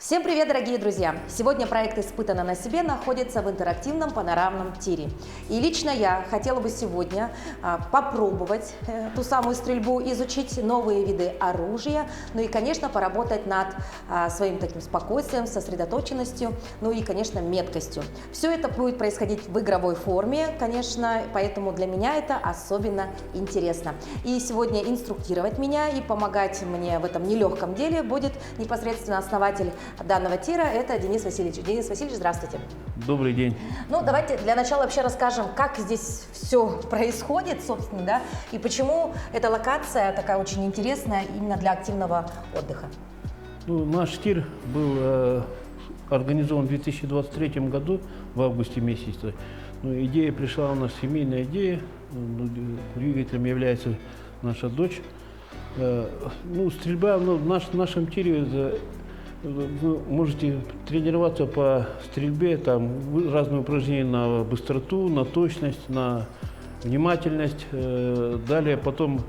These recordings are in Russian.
Всем привет, дорогие друзья! Сегодня проект «Испытано на себе» находится в интерактивном панорамном тире. И лично я хотела бы сегодня попробовать ту самую стрельбу, изучить новые виды оружия, ну и, конечно, поработать над своим таким спокойствием, сосредоточенностью, ну и, конечно, меткостью. Все это будет происходить в игровой форме, конечно, поэтому для меня это особенно интересно. И сегодня инструктировать меня и помогать мне в этом нелегком деле будет непосредственно основатель данного тира, это Денис Васильевич. Денис Васильевич, здравствуйте. Добрый день. Ну, давайте для начала вообще расскажем, как здесь все происходит, собственно, да, и почему эта локация такая очень интересная именно для активного отдыха. Ну, наш тир был организован в 2023 году, в августе месяце. Ну, идея пришла у нас, семейная идея, двигателем является наша дочь. Ну, стрельба в нашем тире, вы можете тренироваться по стрельбе, там разные упражнения на быстроту, на точность, на внимательность. Далее потом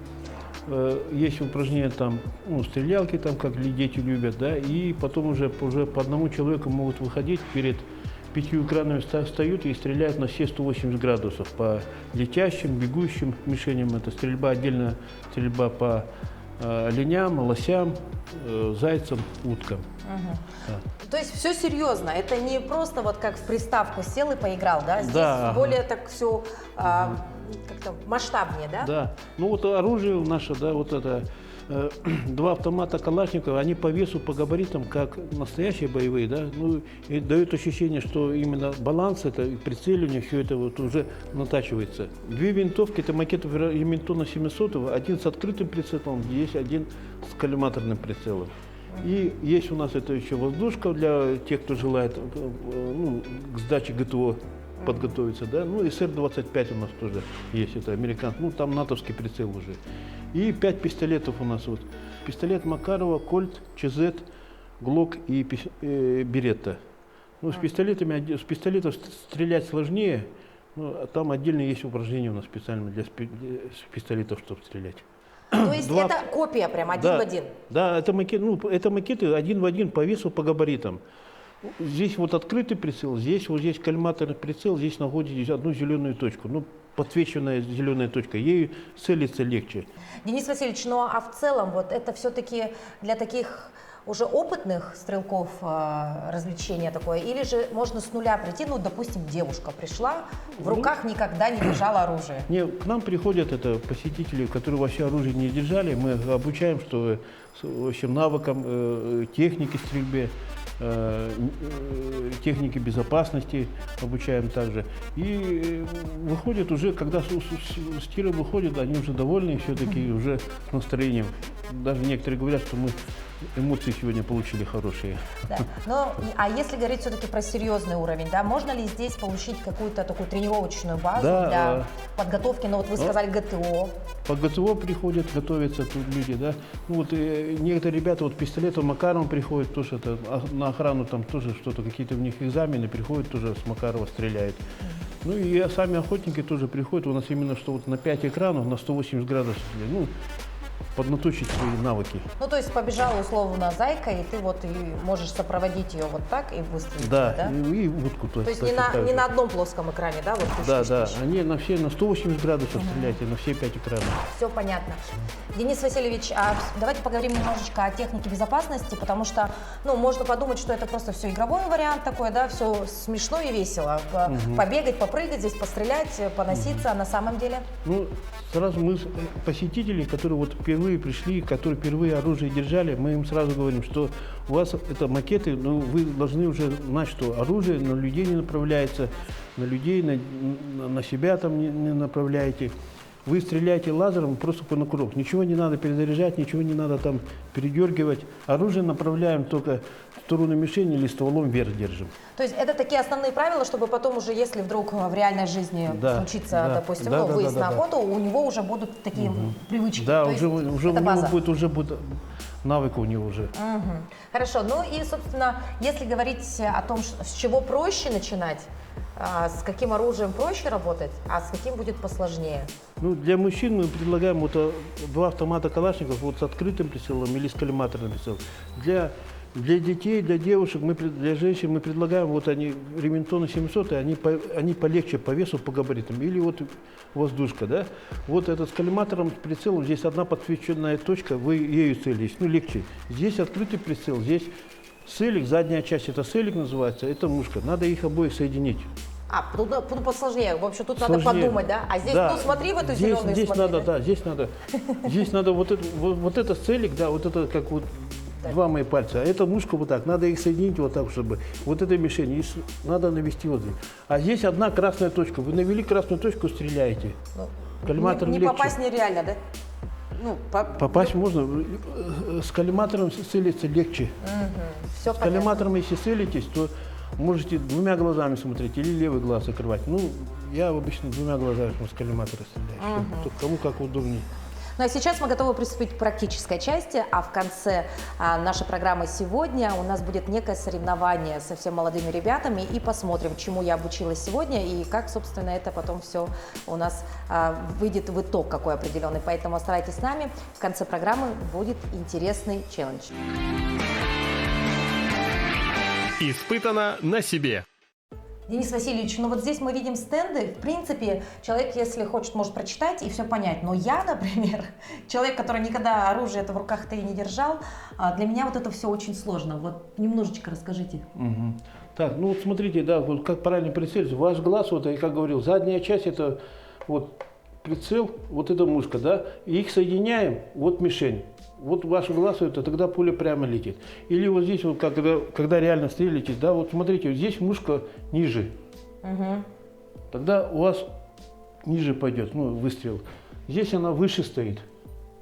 есть упражнения там, стрелялки, там, как дети любят, да, и потом уже по одному человеку могут выходить перед 5 экранами, встают и стреляют на все 180 градусов по летящим, бегущим мишеням. Это стрельба, отдельно стрельба по оленям, лосям, зайцам, уткам. Угу. Да. То есть все серьезно, это не просто вот как в приставку сел и поиграл, да? Здесь да, более так все как-то масштабнее, да? Да. Ну вот оружие наше, да, вот это два автомата Калашникова, они по весу, по габаритам, как настоящие боевые, да, ну и дают ощущение, что именно баланс, это прицеливание, все это вот уже натачивается. Две винтовки, это макет Ремингтона 700, один с открытым прицелом, есть один с коллиматорным прицелом. И есть у нас это еще воздушка для тех, кто желает к сдаче ГТО подготовиться, да, ну и СР-25 у нас тоже есть, это американский, ну там натовский прицел уже. И 5 пистолетов у нас вот. Пистолет Макарова, Кольт, ЧЗ, Глок и Беретта. Ну, с пистолетов стрелять сложнее, а там отдельно есть упражнения у нас специально для пистолетов, чтобы стрелять. То есть это копия прям один в один? Да, это макеты один в один по весу, по габаритам. Здесь вот открытый прицел, здесь вот здесь коллиматорный прицел, здесь находитесь одну зеленую точку. Ну, подсвеченная зеленая точка, ею целиться легче. Денис Васильевич, ну а в целом вот это все-таки для таких уже опытных стрелков развлечение такое, или же можно с нуля прийти, ну, допустим, девушка пришла, в руках никогда не держала оружие? Не, к нам приходят посетители, которые вообще оружие не держали, мы обучаем, что, в общем, навыкам техники стрельбы, техники безопасности обучаем также. И выходят уже, когда с тира выходят, они уже довольны, все-таки уже с настроением. Даже некоторые говорят, что мы эмоции сегодня получили хорошие. Да. А если говорить все-таки про серьезный уровень, да, можно ли здесь получить какую-то такую тренировочную базу для подготовки? Ну вот вы сказали ГТО. По ГТО приходят, готовятся тут люди, да. Ну вот некоторые ребята вот пистолетом Макаровым приходят, тоже на охрану там тоже что-то, какие-то у них экзамены, приходят тоже с Макарова стреляют. Ну и сами охотники тоже приходят, у нас именно что вот на 5 экранов, на 180 градусов, ну, поднаточить свои навыки. Ну, то есть побежала условно зайка, и ты вот можешь сопроводить ее вот так и выстрелить. Да, и утку. То есть не на одном плоском экране, да? Вот да, они на 180 градусов стреляйте, на все 5 экранов. Все понятно. Денис Васильевич, давайте поговорим немножечко о технике безопасности, потому что, ну, можно подумать, что это просто все игровой вариант такой, да, все смешно и весело. Побегать, попрыгать, здесь пострелять, поноситься, а на самом деле? Ну, сразу мы посетители, которые вот впервые пришли, которые впервые оружие держали, мы им сразу говорим, что у вас это макеты, но вы должны уже знать, что оружие на людей не направляется, на людей, на себя там не направляете. Вы стреляете лазером просто на курок. Ничего не надо перезаряжать, ничего не надо там передергивать. Оружие направляем только в сторону мишени или стволом вверх держим. То есть это такие основные правила, чтобы потом уже, если вдруг в реальной жизни случится, допустим, выезд на охоту, у него уже будут такие привычки. Да, уже у него будет навык у него уже. Хорошо, ну и, собственно, если говорить о том, с чего проще начинать, с каким оружием проще работать, а с каким будет посложнее? Ну, для мужчин мы предлагаем два автомата Калашников вот с открытым прицелом или с коллиматорным прицелом. Для Для детей, для девушек, для женщин мы предлагаем, вот они, Ремингтон 700, они полегче по весу, по габаритам. Или вот воздушка, да. Вот этот с коллиматором, прицелом, здесь одна подсвеченная точка, вы ею целитесь, ну легче. Здесь открытый прицел, здесь селик, задняя часть, это селик называется, это мушка. Надо их обоих соединить. Тут посложнее. В общем, тут надо Сложнее. подумать, да? А здесь, Да. ну смотри в эту Здесь, зеленую, здесь смотри, надо, да? да, здесь надо вот это целик, да, вот это как вот два мои пальца, а это мушка вот так, надо их соединить вот так, чтобы вот этой мишени надо навести вот здесь. А здесь одна красная точка, вы навели красную точку, стреляете. Коллиматором Не легче. попасть нереально, да? Ну, Попасть можно, с коллиматором целиться легче. все С коллиматором, если целитесь, то можете двумя глазами смотреть или левый глаз закрывать. Ну, я обычно двумя глазами с коллиматора стреляю, чтобы кому как удобнее. Ну а сейчас мы готовы приступить к практической части, а в конце нашей программы сегодня у нас будет некое соревнование со совсем молодыми ребятами, и посмотрим, чему я обучилась сегодня и как, собственно, это потом все у нас выйдет в итог какой определенный. Поэтому оставайтесь с нами, в конце программы будет интересный челлендж. Испытано на себе. Денис Васильевич, ну вот здесь мы видим стенды. В принципе, человек, если хочет, может прочитать и все понять. Но я, например, человек, который никогда оружие это в руках-то и не держал, для меня вот это все очень сложно. Вот немножечко расскажите. Угу. Так, ну вот смотрите, да, вот как правильно прицелиться. Ваш глаз, вот я как говорил, задняя часть это вот прицел, вот эта мушка, да, и их соединяем, вот мишень. Вот ваш глаз, это тогда пуля прямо летит. Или вот здесь, вот, когда реально стрелитесь, да, вот смотрите, вот здесь мушка ниже. Тогда у вас ниже пойдет, ну, выстрел. Здесь она выше стоит.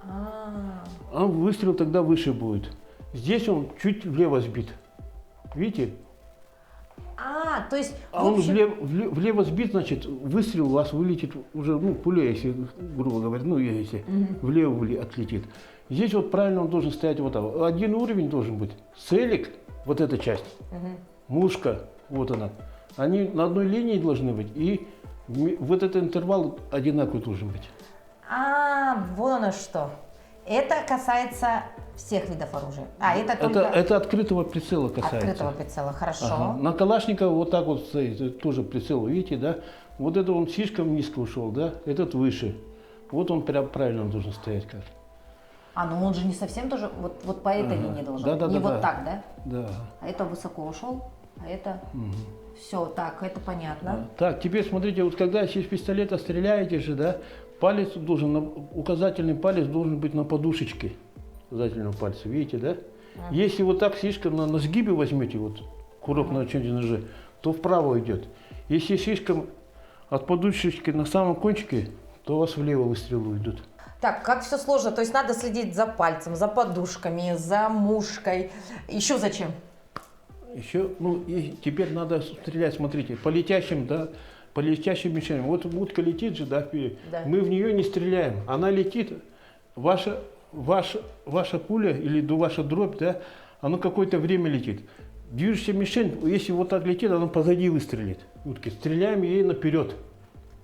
А выстрел тогда выше будет. Здесь он чуть влево сбит. Видите? То есть, А он влево сбит, значит, выстрел у вас вылетит уже, ну, пуля, если, грубо говоря, ну, если влево отлетит. Здесь вот правильно он должен стоять вот так. Один уровень должен быть. Целик, вот эта часть, мушка, вот она. Они на одной линии должны быть, и вот этот интервал одинаковый должен быть. вон оно что. Это касается всех видов оружия. Это только... Это открытого прицела касается. Открытого прицела, хорошо. Ага. На Калашникова вот так вот стоит, тоже прицел, видите, да? Вот это он слишком низко ушел, да? Этот выше. Вот он прям правильно должен стоять как. Ну он же не совсем тоже, вот по этой линии должен быть. Не вот так, да? Да. А это высоко ушел, а это... Все, так, это понятно. Так, теперь смотрите, вот когда из пистолета стреляете же, да, палец должен, указательный палец должен быть на подушечке указательного пальца, видите, да? Если вот так слишком на сгибе возьмете, вот курок на чем-нибудь ноже, то вправо идет. Если слишком от подушечки на самом кончике, то у вас влево выстрелы идут. Так, как все сложно, то есть надо следить за пальцем, за подушками, за мушкой. Еще зачем? Еще, ну, и теперь надо стрелять, смотрите, по летящим, да, по летящим мишеням. Вот утка летит же, да, вперед. Да. Мы в нее не стреляем, она летит, ваша пуля или ваша дробь, да, она какое-то время летит. Движущая мишень, если вот так летит, она позади выстрелит. Утки. Стреляем ей наперед.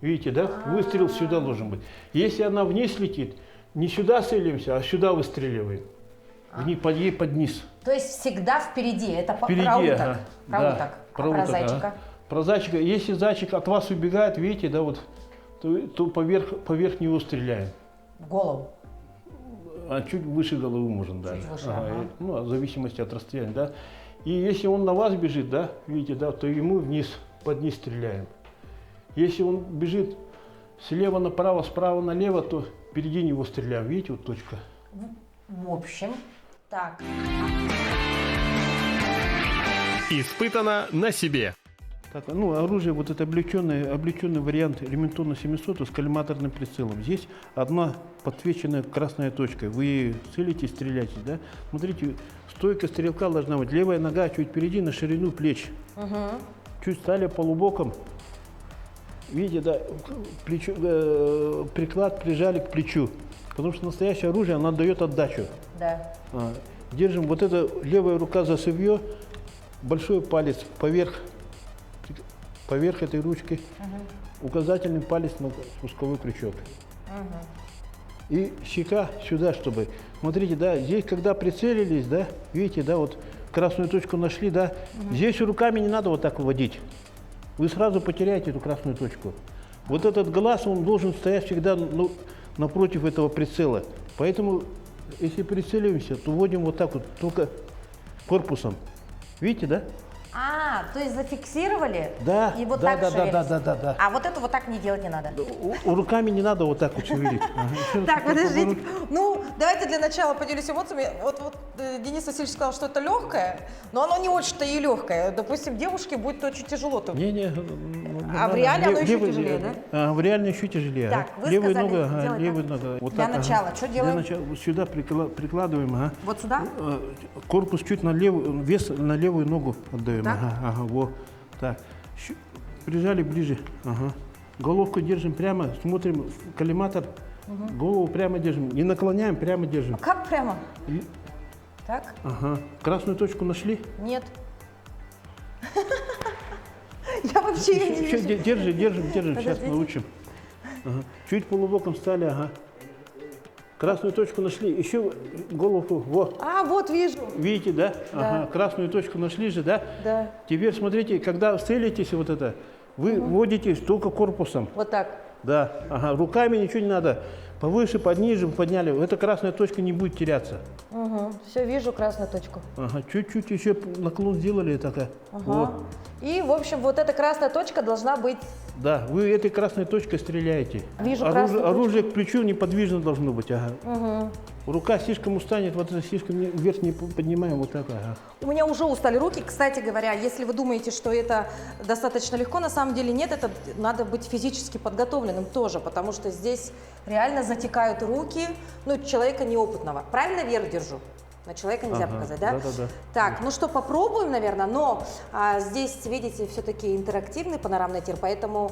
Видите, да? Выстрел сюда должен быть. Если она вниз летит, не сюда целимся, а сюда выстреливаем. Ей под низ. То есть всегда впереди, это Впереди, про уток. ага. Про Да, уток. про Про уток, зайчика? ага. Про зайчика. Если зайчик от вас убегает, видите, да, вот, то поверх него стреляем. В голову. А чуть выше головы можно даже. Выше, ага. Ну, в зависимости от расстояния, да. И если он на вас бежит, да, видите, да, то ему вниз, под низ стреляем. Если он бежит слева направо, справа налево, то впереди него стреляем. Видите, вот точка. В общем, так. Испытано на себе. Так, ну, оружие, вот это облегченный вариант Ремингтона 700 с коллиматорным прицелом. Здесь одна подсвеченная красная точка. Вы целитесь, стреляете, да? Смотрите, стойка стрелка должна быть. Левая нога чуть впереди на ширину плеч. Чуть стали полубоком. Видите, да, приклад прижали к плечу. Потому что настоящее оружие, оно дает отдачу. Да. Держим, вот эта левая рука за цевьё, большой палец поверх этой ручки, указательный палец на спусковой крючок. И щека сюда, чтобы... Смотрите, да, здесь, когда прицелились, да, видите, да, вот красную точку нашли, да? Здесь руками не надо вот так вводить. Вы сразу потеряете эту красную точку. Вот этот глаз, он должен стоять всегда напротив этого прицела. Поэтому, если прицеливаемся, то вводим вот так вот, только корпусом. Видите, да? А, то есть зафиксировали? Да, И вот да, так да, шевелится. да. А вот это вот так не делать не надо. Руками не надо вот так вот шевелить. Ага, еще раз Так, вот подождите. вот. Ну, давайте для начала поделюсь эмоциями. Вот Денис Васильевич сказал, что это легкое, но оно не очень-то и легкое. Допустим, девушке будет очень тяжело. Не. А в реале оно еще тяжелее, да? В реале еще тяжелее. Так, вы левая сказали нога, сделать левая так. нога. Вот Для так, начала что делаем? Для начала вот сюда прикладываем, ага. Вот сюда? Корпус чуть на левую, вес на левую ногу отдаем. Так? Ага, вот. Так. Прижали ближе. Ага. Головку держим прямо, смотрим в коллиматор. Голову прямо держим. Не наклоняем, прямо держим. Как прямо? И- Так? Ага. Красную точку нашли? Нет. Я вообще ее не Еще вижу. держим. Сейчас Подождите. научим. Ага. Чуть полубоком стали, ага. Красную точку нашли. Еще голову. Вот. А, вот вижу. Видите, да? Ага. Красную точку нашли же, да? Да. Теперь смотрите, когда целитесь вот это, вы вводите только корпусом. Вот так. Да. Ага. Руками ничего не надо. Повыше, подниже подняли. Эта красная точка не будет теряться. Угу. Все, вижу красную точку. Ага. Чуть-чуть еще наклон сделали такая. Вот. И, в общем, вот эта красная точка должна быть... Да, вы этой красной точкой стреляете. Вижу красную оружие к плечу неподвижно должно быть. Ага. Рука слишком устанет, вот это слишком вверх не поднимаем, вот так. Ага. У меня уже устали руки. Кстати говоря, если вы думаете, что это достаточно легко, на самом деле нет, это надо быть физически подготовленным тоже, потому что здесь реально затекают руки, человека неопытного. Правильно вверх держу? На человека нельзя показать, да? Да. Так, ну что, попробуем, наверное, но здесь, видите, все-таки интерактивный панорамный тир, поэтому,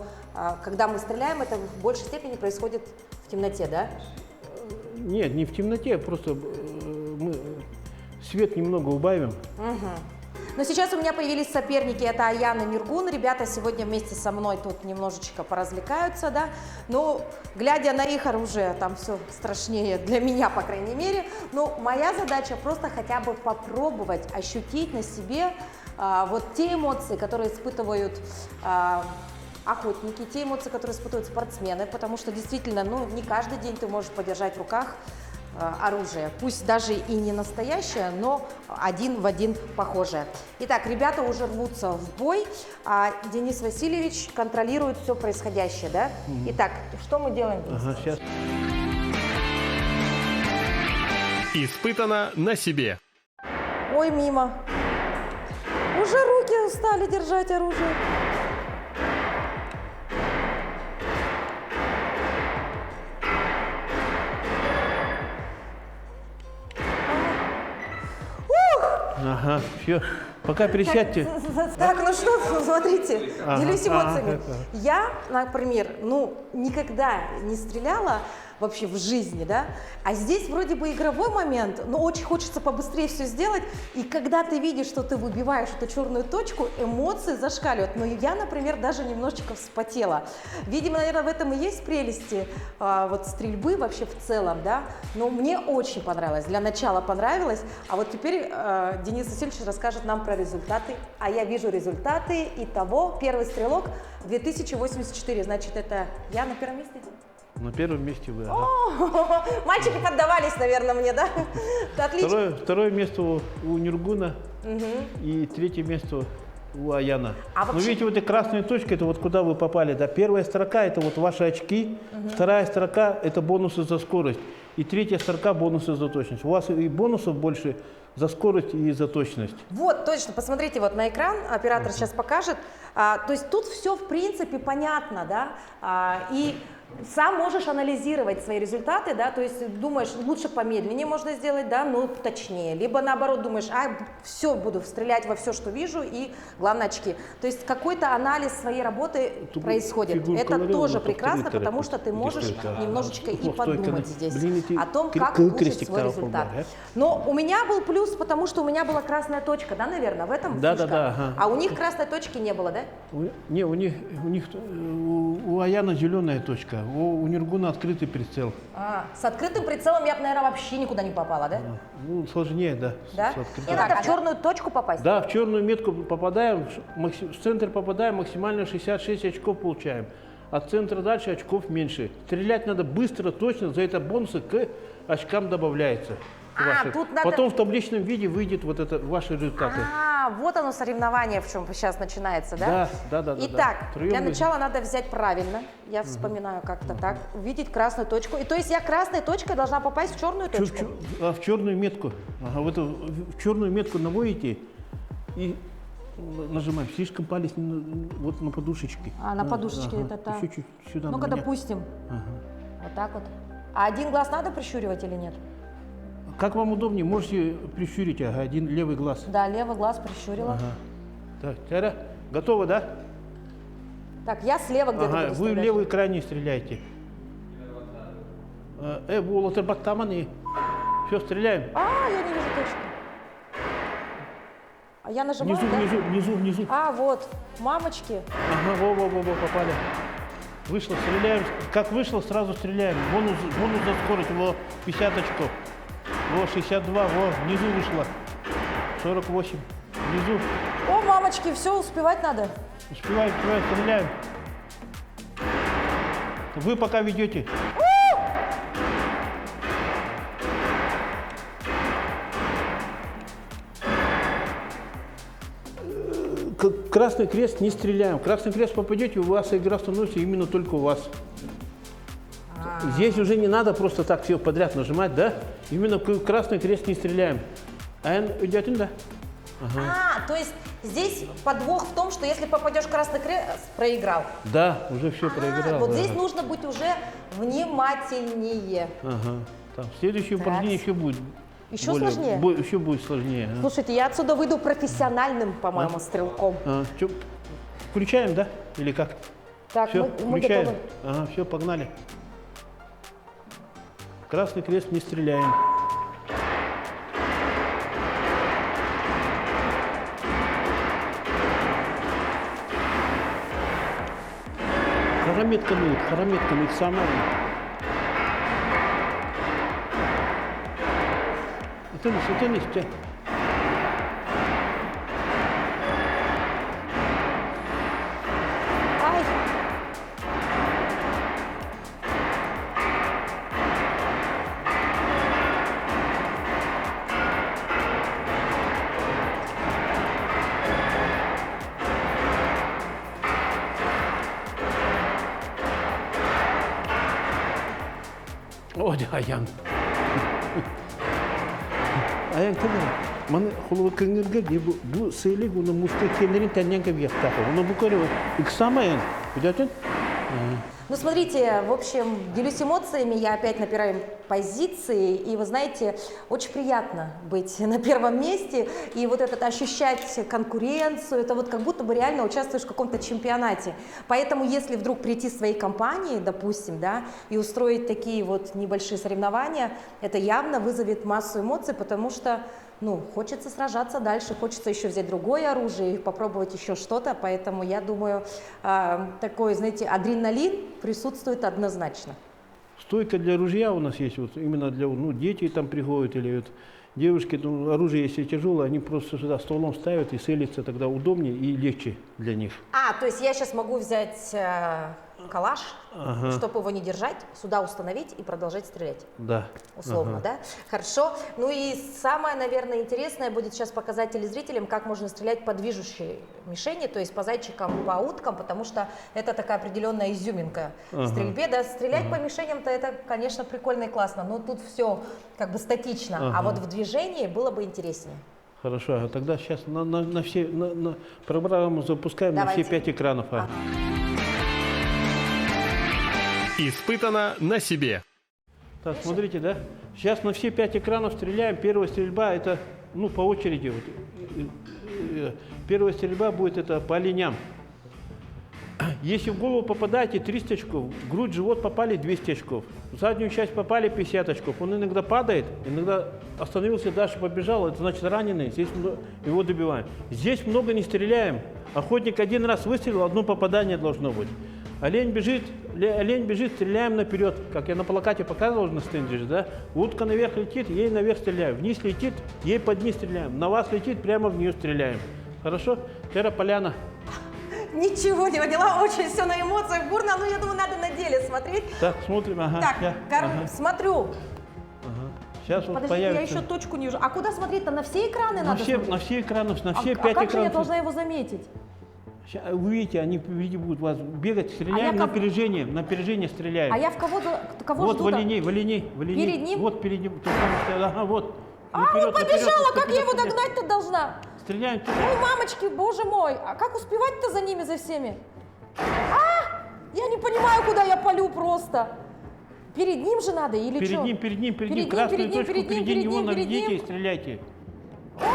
когда мы стреляем, это в большей степени происходит в темноте, да? Нет, не в темноте, просто мы свет немного убавим. Но сейчас у меня появились соперники, это Аян и Нургун. Ребята сегодня вместе со мной тут немножечко поразвлекаются, да. Ну, глядя на их оружие, там все страшнее для меня, по крайней мере. Но моя задача просто хотя бы попробовать ощутить на себе вот те эмоции, которые испытывают охотники, те эмоции, которые испытывают спортсмены, потому что действительно, не каждый день ты можешь подержать в руках оружие, пусть даже и не настоящее, но один в один похожее. Итак, ребята уже рвутся в бой, а Денис Васильевич контролирует все происходящее, да? Итак, что мы делаем? Ага, сейчас. Испытано на себе. Ой, мимо. Уже руки устали держать оружие. Ага, все. Пока присядьте. Так, ну что, смотрите, Ага, делюсь эмоциями. ага. Я, например, никогда не стреляла вообще в жизни, да, а здесь вроде бы игровой момент, но очень хочется побыстрее все сделать, и когда ты видишь, что ты выбиваешь эту черную точку, эмоции зашкаливают. Но я, например, даже немножечко вспотела. Видимо, наверное, в этом и есть прелести вот стрельбы вообще в целом, да, но мне очень понравилось, для начала понравилось, а вот теперь Денис Васильевич расскажет нам про результаты, а я вижу результаты. Итого, первый стрелок 2084, значит, это я на первом месте? На первом месте вы. Ага. Мальчики поддавались, наверное, мне, да? Отлично. Второе место у Нургуна и третье место у Аяна. А Но вообще- видите, вот эта красная точка, это вот куда вы попали. Да? Первая строка – это вот ваши очки, вторая строка – это бонусы за скорость, и третья строка – бонусы за точность. У вас и бонусов больше за скорость и за точность. Вот, точно, посмотрите вот на экран, оператор сейчас покажет. То есть тут все, в принципе, понятно, да, и сам можешь анализировать свои результаты, да, то есть думаешь, лучше помедленнее можно сделать, да, но точнее, либо наоборот думаешь, все, буду стрелять во все, что вижу, и главное очки. То есть какой-то анализ своей работы Тут происходит. фигурка Это говорила, тоже но прекрасно, повторить потому что ты можешь действительно. немножечко и Вот стойка подумать на- здесь блин, эти о том, как крестик улучшить свой того результат. полбара, Но у меня был плюс, потому что у меня была красная точка, да, наверное, в этом Да, фишка? да, да, ага. А у них красной точки не было, да? У Аяна зеленая точка, У Нургуна открытый прицел. С открытым прицелом я бы, наверное, вообще никуда не попала, да? Ну, сложнее, да. Да? С открытым. И надо в черную точку попасть? Да, в черную метку попадаем, в центр попадаем, максимально 66 очков получаем. От центра дальше очков меньше. Стрелять надо быстро, точно, за это бонусы к очкам добавляются. Ваши. тут надо- Потом в табличном виде выйдет вот это ваши результаты. Вот оно соревнование, в чем сейчас начинается, да? Да. Итак, Втроем для мы- начала надо взять правильно, я вспоминаю как-то так, увидеть красную точку. И то есть я красной точкой должна попасть в черную точку? В черную метку. Ага, вот в черную метку наводите и нажимаем. Слишком палец вот на подушечке. На подушечке это так. Еще чуть сюда. Ну-ка, на меня. допустим. Ага. Вот так вот. А один глаз надо прищуривать или нет? Как вам удобнее, можете прищурить один левый глаз. Да, левый глаз прищурила. Ага. Так, Тара, готовы, да? Так, я слева где-то Ага, буду вы в стрелять. левый крайний стреляете. Вот баттаманы. Все, стреляем. Я не вижу точку. А я нажимаю, Внизу, да? внизу. Вот, мамочки. Ага, во, попали. Вышло, стреляем. Как вышло, сразу стреляем. Бонус за скорость, 50 очков. 62, внизу вышло. 48, внизу. О, мамочки, все, успевать надо. Успеваем, стреляем. Вы пока ведете. Красный крест не стреляем. Красный крест попадете, у вас игра становится именно только у вас. Здесь уже не надо просто так все подряд нажимать, да? Именно красный крест не стреляем. Идет, да? То есть здесь подвох в том, что если попадешь в красный крест, проиграл. Да, уже все проиграл. Вот да. здесь нужно быть уже внимательнее. Ага. Там следующее упражнение еще будет. Еще сложнее? Еще будет сложнее. Слушайте, я отсюда выйду профессиональным, по-моему, стрелком. Чё, включаем, да? Или как? Так, Все, мы включаем. готовы. Ага, все, погнали. Красный крест не стреляем. Хорометками их самое. Тянись. Ай, Аян. Аян кемер. Маны холова көнгерге бу сейли буны мустакелерин тәннән кебек яктакы. Уны бу көрө иксамаян. Бидәтен? Ну, смотрите, в общем, делюсь эмоциями, я опять напираю позиции, и вы знаете, очень приятно быть на первом месте, и вот это ощущать конкуренцию, это вот как будто бы реально участвуешь в каком-то чемпионате. Поэтому, если вдруг прийти с своей компанией, допустим, да, и устроить такие вот небольшие соревнования, это явно вызовет массу эмоций, потому что хочется сражаться дальше, хочется еще взять другое оружие и попробовать еще что-то, поэтому я думаю, такой, знаете, адреналин присутствует однозначно. Стойка для ружья у нас есть, вот именно для, дети там приходят, или вот девушки, оружие если тяжелое, они просто сюда столом ставят и целятся, тогда удобнее и легче для них. То есть я сейчас могу взять калаш, чтобы его не держать, сюда установить и продолжать стрелять? Да. Условно, да? Хорошо. Ну и самое, наверное, интересное будет сейчас показать телезрителям, как можно стрелять по движущей мишени, то есть по зайчикам, по уткам, потому что это такая определенная изюминка в стрельбе. Да, стрелять по мишеням-то это, конечно, прикольно и классно, но тут все как бы статично, а вот в движении было бы интереснее. Хорошо, а тогда сейчас на все программу запускаем. Давайте. На все 5 экранов. Испытано на себе. Так, смотрите, да? Сейчас на все 5 экранов стреляем. Первая стрельба это, по очереди. Первая стрельба будет это по оленям. Если в голову попадаете, 300 очков, в грудь, живот попали 200 очков, в заднюю часть попали 50 очков. Он иногда падает, иногда остановился, дальше побежал, это значит раненый, здесь его добиваем. Здесь много не стреляем. Охотник один раз выстрелил, одно попадание должно быть. Олень бежит, стреляем наперед. Как я на плакате показывал на стенде же, да? Утка наверх летит, ей наверх стреляем. Вниз летит, ей под низ стреляем. На вас летит, прямо в нее стреляем. Хорошо? Тера поляна. Ничего не поняла, очень все на эмоциях бурно, но я думаю, надо на деле смотреть. Так, смотрим, ага. Так, ага. смотрю. Сейчас вот Подождите, появится. я еще точку не вижу. А куда смотреть-то? На все экраны на надо все, смотреть? на все экраны, на все А 5 как же я экранов. должна его заметить? Ща, вы видите, они впереди будут вас бегать, стреляем я на опережение стреляем. А я в кого вот жду-то? валени. Перед ним? Вот перед ним. Ага, вот. Он побежала, как я его догнать-то должна? Стреляем. Ой, мамочки, боже мой, а как успевать-то за ними, за всеми? Я не понимаю, куда я полю просто. Перед ним же надо или что? Перед ним. Красную точку впереди него наведите и стреляйте. Ой,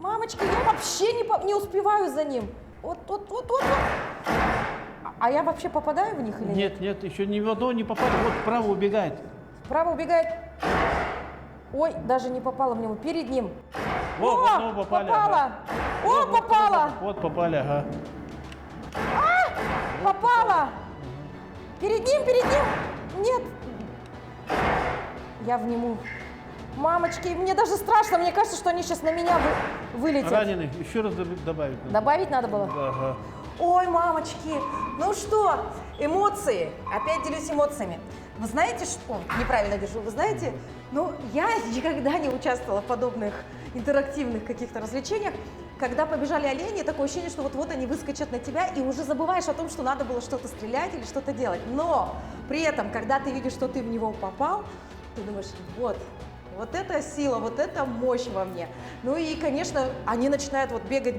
мамочки, я вообще не успеваю за ним. Вот. А я вообще попадаю в них или нет? Нет, еще ни в одно не попали. Вот вправо убегает. Вправо убегает. Ой, даже не попала в него. Перед ним. Вот, в одного попали. Попала. Ага. Попала. Вот попали, ага. Попала. Перед ним. Нет. Я в нему. Мамочки, мне даже страшно. Мне кажется, что они сейчас на меня вылетят. Раненый. Еще раз добавить. надо. Добавить надо было? Ага. Ой, мамочки, ну что, эмоции, опять делюсь эмоциями. Вы знаете, что, неправильно держу, вы знаете, ну, я никогда не участвовала в подобных интерактивных каких-то развлечениях. Когда побежали олени, такое ощущение, что вот-вот они выскочат на тебя, и уже забываешь о том, что надо было что-то стрелять или что-то делать. Но при этом, когда ты видишь, что ты в него попал, ты думаешь, вот это сила, вот это мощь во мне. Ну и, конечно, они начинают вот бегать,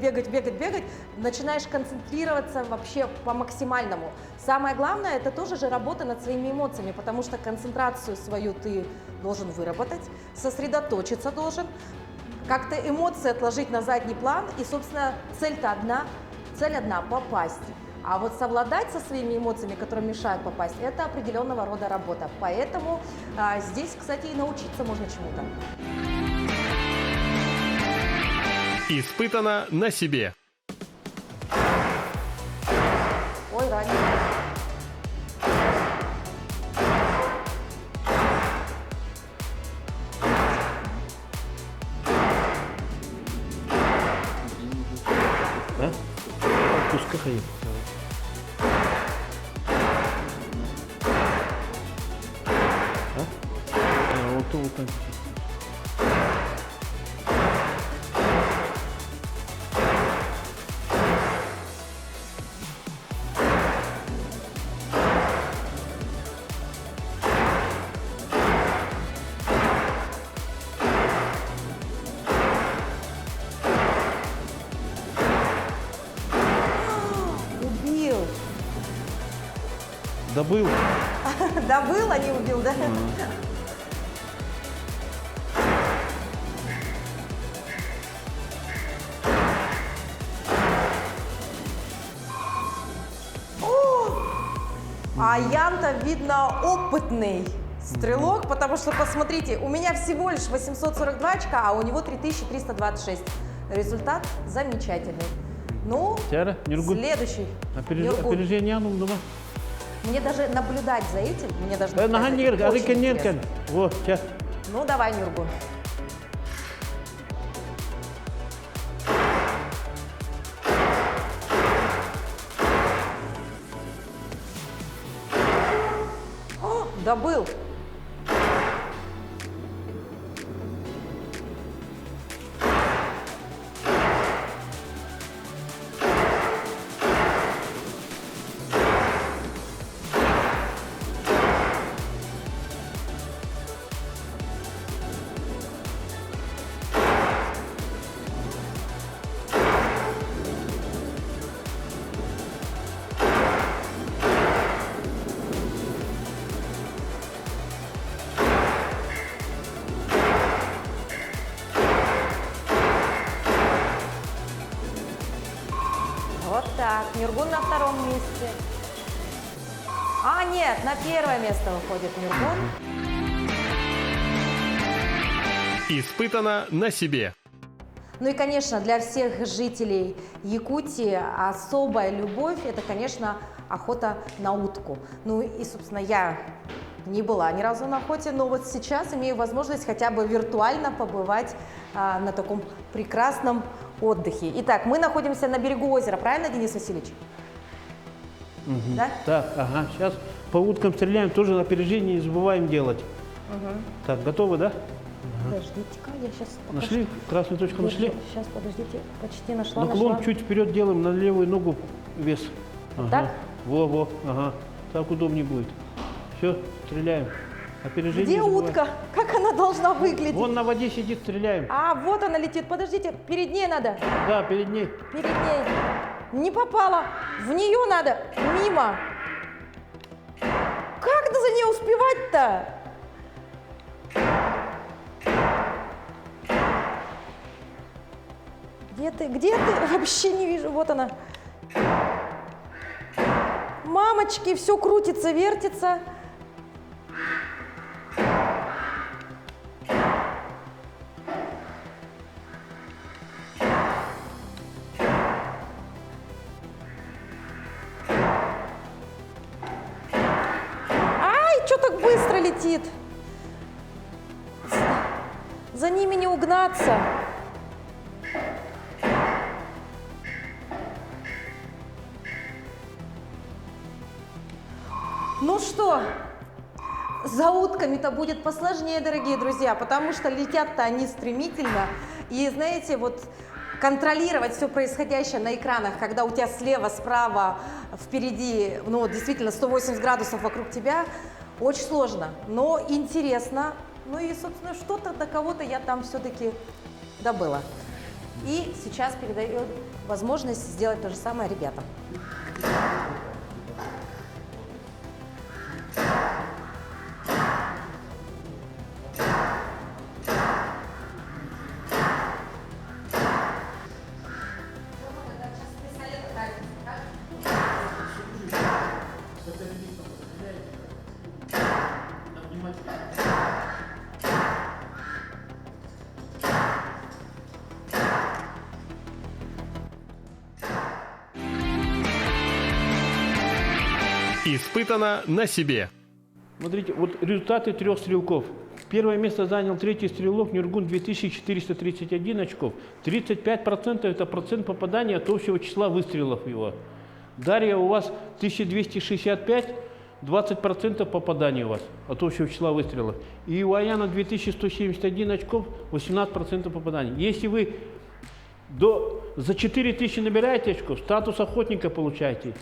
начинаешь концентрироваться вообще по максимальному. Самое главное, это тоже же работа над своими эмоциями, потому что концентрацию свою ты должен выработать, сосредоточиться должен, как-то эмоции отложить на задний план, и, собственно, цель одна – попасть. А вот совладать со своими эмоциями, которые мешают попасть, это определенного рода работа. Поэтому здесь, кстати, и научиться можно чему-то. Испытано на себе. Ой, ранее. Да? Пускай ходит. Вот так. Убил. Добыл. Добыл, а не убил, да? А Ян-то, видно, опытный стрелок, потому что, посмотрите, у меня всего лишь 842 очка, а у него 3326. Результат замечательный. Ну, Тяра, Нюргун. следующий. Нюргун. Опережение, ну, давай. Мне даже наблюдать за этим, мне даже Нага нерка, очень арыка нерка. интересно. Вот, сейчас. Ну, давай, Нюргун. О, добыл. Вот так. Нюргун на втором месте. А, нет, на первое место выходит Нюргун. Испытано на себе. Ну и, конечно, для всех жителей Якутии особая любовь – это, конечно, охота на утку. Ну и, собственно, я не была ни разу на охоте, но вот сейчас имею возможность хотя бы виртуально побывать на таком прекрасном отдыхе. Итак, мы находимся на берегу озера, правильно, Денис Васильевич? Мгм. Да? Так, ага, сейчас по уткам стреляем, тоже на опережение не забываем делать. Так, готовы, да? Подождите-ка, я сейчас Нашли? Красную точку нашли? Сейчас, подождите, почти нашла. Наклон чуть вперед делаем, на левую ногу вес. Ага. Так? Во, ага. Так удобнее будет. Все, стреляем. Опережение Где не забываем. утка? Как она должна выглядеть? Вон на воде сидит, стреляем. А, вот она летит. Подождите, перед ней надо. Да, перед ней. Перед ней. Не попала. В нее надо. Мимо. Как за ней успевать-то? Где ты? Где ты? Вообще не вижу. Вот она. Мамочки, все крутится, вертится. Ай, что так быстро летит? За ними не угнаться. Ну что, за утками-то будет посложнее, дорогие друзья, потому что летят-то они стремительно. И знаете, вот контролировать все происходящее на экранах, когда у тебя слева, справа, впереди, ну действительно 180 градусов вокруг тебя, очень сложно, но интересно. Ну и, собственно, что-то до кого-то я там все-таки добыла. И сейчас передаю возможность сделать то же самое ребятам. Испытано на себе. Смотрите, вот результаты 3 стрелков. Первое место занял 3-й стрелок Нюргун, 2431 очков. 35% это процент попадания от общего числа выстрелов его. Дарья, у вас 1265, 20% попадания у вас от общего числа выстрелов. И у Аяна 2171 очков, 18% попадания. Если вы за 4000 набираете очков, статус охотника получаете.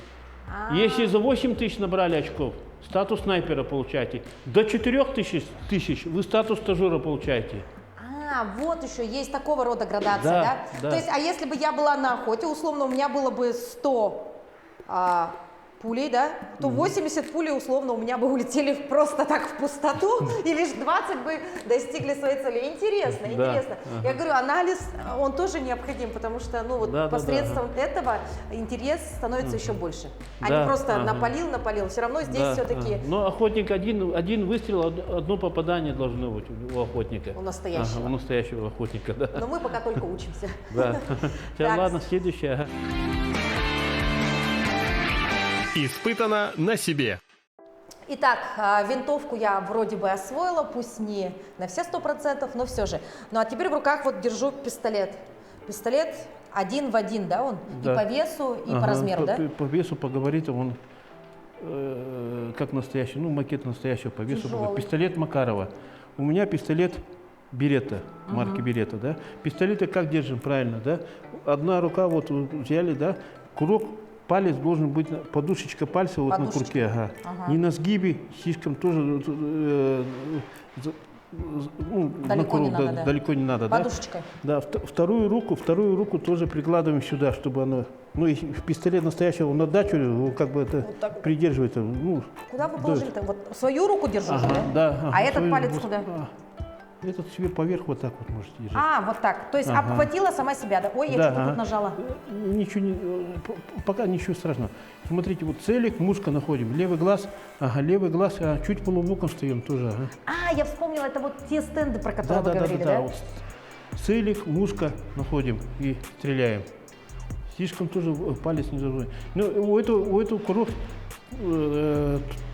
Если за 8000 набрали очков, статус снайпера получаете. До 4000 вы статус стажера получаете. Вот еще есть такого рода градация, да? Да. То есть, а если бы я была на охоте, условно, у меня было бы 100 пулей, да, то 80 пулей, условно, у меня бы улетели просто так в пустоту, и лишь 20 бы достигли своей цели. Интересно, интересно. Я говорю, анализ, он тоже необходим, потому что, ну, вот посредством этого интерес становится еще больше. А не просто напалил, все равно здесь все-таки... Но охотник один выстрел, одно попадание должно быть у охотника. У настоящего. У настоящего охотника, да. Но мы пока только учимся. Да. Сейчас, ладно, следующее. Испытано на себе. Итак, винтовку я вроде бы освоила, пусть не на все 100%, но все же. Ну а теперь в руках вот держу пистолет. Пистолет один в один, да, он? Да. И по весу, и по размеру, да? По весу, по габаритам он как настоящий, ну макет настоящего по весу. Пистолет Макарова. У меня пистолет Беретта, марки Беретта, да. Пистолеты как держим правильно, да? Одна рука вот взяли, да, курок. Палец должен быть, подушечка пальца вот на курке, не на сгибе, слишком тоже далеко, не надо, далеко не надо. Подушечкой. Да, вторую руку тоже прикладываем сюда, чтобы оно, ну если пистолет настоящего на дачу, он как бы это вот придерживается. Ну, куда вы положили-то? Вот свою руку держу, да? А этот палец куда? Этот себе поверх вот так вот можете держать. Вот так. То есть обхватила сама себя, да? Ой, я что-то тут нажала. Ничего пока ничего страшного. Смотрите, вот целик, мушка находим. Левый глаз, чуть полубоком встаем тоже. Я вспомнила, это вот те стенды, про которые вы говорили, да? Вот. целик, мушка находим и стреляем. Слишком тоже палец не должен. Ну, у этого курок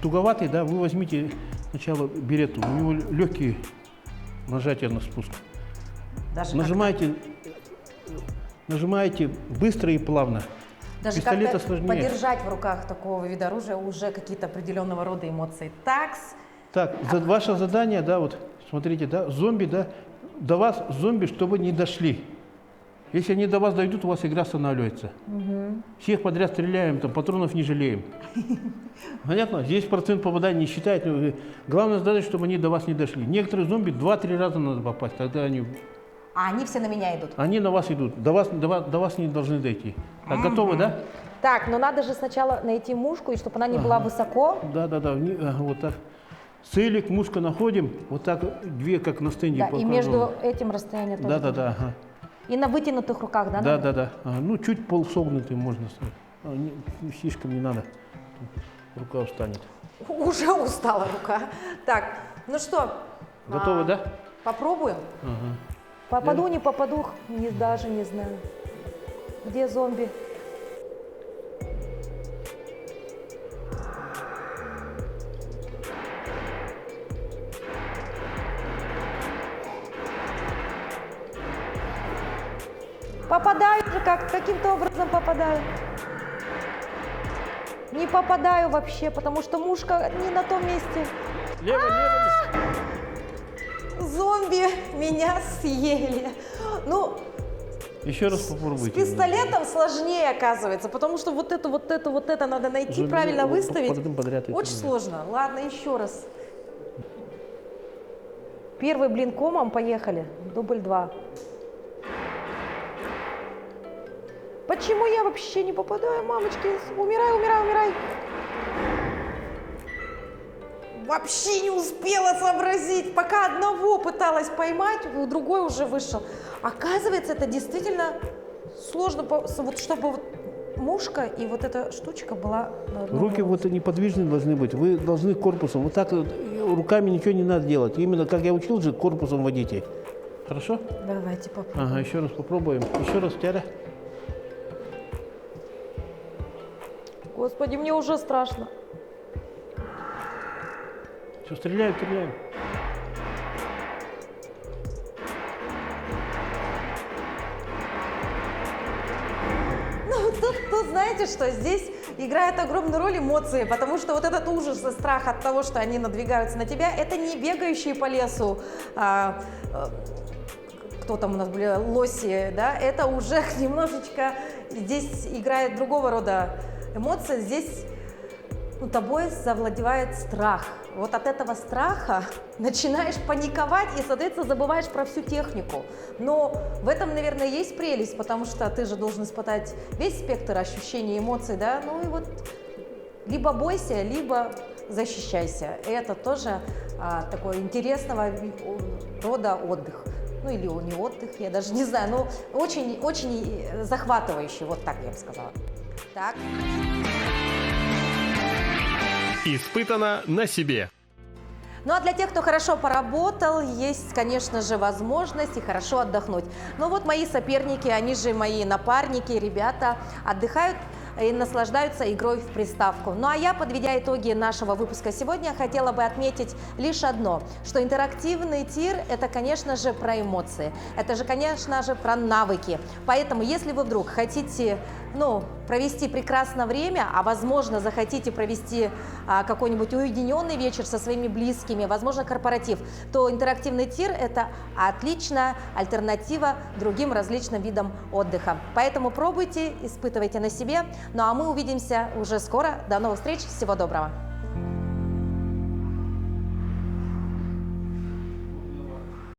туговатый, да, вы возьмите сначала берету, у него легкие нажатия на спуск. Даже нажимаете быстро и плавно. Даже Пистолета как-то сложнее. подержать в руках такого вида оружия уже какие-то определенного рода эмоции. Такс. Так, ваше задание, да, вот, смотрите, да, зомби, да, до вас зомби, чтобы не дошли. Если они до вас дойдут, у вас игра останавливается. Всех подряд стреляем, там, патронов не жалеем. Понятно? Здесь процент попадания не считает. Главное задача, чтобы они до вас не дошли. Некоторые зомби 2-3 раза надо попасть, тогда они... А они все на меня идут. Они на вас идут, до вас не должны дойти. Так, готовы, да? Так, но надо же сначала найти мушку, и чтобы она не была высоко. Да, вот так. Целик, мушка находим, вот так, две, как на стенде. Да, и показывал. между этим расстоянием тоже. Да, ага. И на вытянутых руках, да? надо? Да. Ага, ну, чуть полсогнутый можно ставить. Слишком не надо. Рука встанет. Уже устала рука. Так, ну что? Готовы, да? Попробуем. Ага. Попаду, не попаду, даже не знаю. Где зомби? Попадаю же каким-то образом попадаю. Не попадаю вообще, потому что мушка не на том месте. Лево. Зомби меня съели. Ну, Еще раз попробуйте. с пистолетом сложнее оказывается, потому что вот это надо найти, Зомби, правильно вот выставить. подадим подряд это Очень надо. сложно. Ладно, еще раз. Первый блин комом, поехали. Дубль 2. Почему я вообще не попадаю, мамочки? Умирай. Вообще не успела сообразить. Пока одного пыталась поймать, другой уже вышел. Оказывается, это действительно сложно, вот чтобы вот мушка и вот эта штучка была на одном Руки уровне. вот неподвижные должны быть. Вы должны корпусом. Вот так вот, руками ничего не надо делать. Именно как я учил же, корпусом водите. Хорошо? Давайте попробуем. Ага, еще раз попробуем. Еще раз, Тяра. Господи, мне уже страшно. Все, стреляем. Ну, тут знаете что, здесь играет огромную роль эмоции, потому что вот этот ужас и страх от того, что они надвигаются на тебя, это не бегающие по лесу, кто там у нас были, лоси, да, это уже немножечко, здесь играет другого рода эмоции, здесь тобой завладевает страх. Вот от этого страха начинаешь паниковать и, соответственно, забываешь про всю технику. Но в этом, наверное, есть прелесть, потому что ты же должен испытать весь спектр ощущений, эмоций, да, ну и вот либо бойся, либо защищайся. Это тоже такой интересного рода отдых. Ну или не отдых, я даже не знаю, но очень захватывающий, вот так я бы сказала. Так. Испытано на себе. Ну а для тех, кто хорошо поработал, есть, конечно же, возможность и хорошо отдохнуть. Но вот мои соперники, они же мои напарники, ребята, отдыхают и наслаждаются игрой в приставку. Ну а я, подведя итоги нашего выпуска сегодня, хотела бы отметить лишь одно, что интерактивный тир – это, конечно же, про эмоции, это же, конечно же, про навыки. Поэтому, если вы вдруг хотите, провести прекрасное время, а возможно захотите провести какой-нибудь уединенный вечер со своими близкими, возможно корпоратив, то интерактивный тир – это отличная альтернатива другим различным видам отдыха. Поэтому пробуйте, испытывайте на себе. Ну а мы увидимся уже скоро. До новых встреч. Всего доброго.